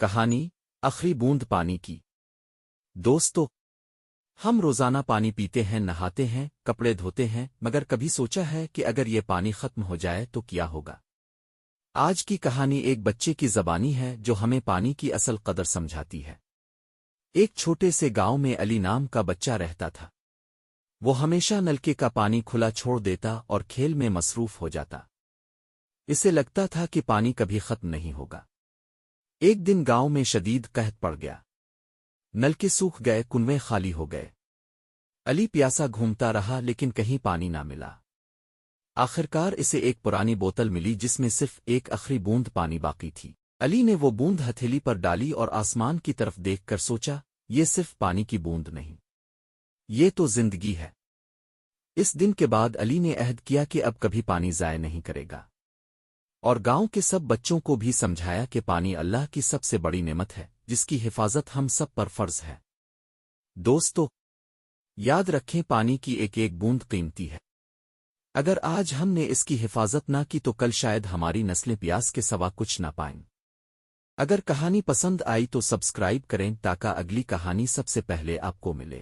کہانی آخری بوند پانی کی۔ دوستو، ہم روزانہ پانی پیتے ہیں، نہاتے ہیں، کپڑے دھوتے ہیں، مگر کبھی سوچا ہے کہ اگر یہ پانی ختم ہو جائے تو کیا ہوگا؟ آج کی کہانی ایک بچے کی زبانی ہے جو ہمیں پانی کی اصل قدر سمجھاتی ہے۔ ایک چھوٹے سے گاؤں میں علی نام کا بچہ رہتا تھا۔ وہ ہمیشہ نلکے کا پانی کھلا چھوڑ دیتا اور کھیل میں مصروف ہو جاتا۔ اسے لگتا تھا کہ پانی کبھی ختم نہیں ہوگا۔ ایک دن گاؤں میں شدید قحط پڑ گیا۔ نلکے سوکھ گئے، کنویں خالی ہو گئے۔ علی پیاسا گھومتا رہا لیکن کہیں پانی نہ ملا۔ آخرکار اسے ایک پرانی بوتل ملی جس میں صرف ایک آخری بوند پانی باقی تھی۔ علی نے وہ بوند ہتھیلی پر ڈالی اور آسمان کی طرف دیکھ کر سوچا، یہ صرف پانی کی بوند نہیں، یہ تو زندگی ہے۔ اس دن کے بعد علی نے عہد کیا کہ اب کبھی پانی ضائع نہیں کرے گا، اور گاؤں کے سب بچوں کو بھی سمجھایا کہ پانی اللہ کی سب سے بڑی نعمت ہے جس کی حفاظت ہم سب پر فرض ہے۔ دوستو، یاد رکھیں، پانی کی ایک ایک بوند قیمتی ہے۔ اگر آج ہم نے اس کی حفاظت نہ کی تو کل شاید ہماری نسلیں پیاس کے سوا کچھ نہ پائیں۔ اگر کہانی پسند آئی تو سبسکرائب کریں تاکہ اگلی کہانی سب سے پہلے آپ کو ملے۔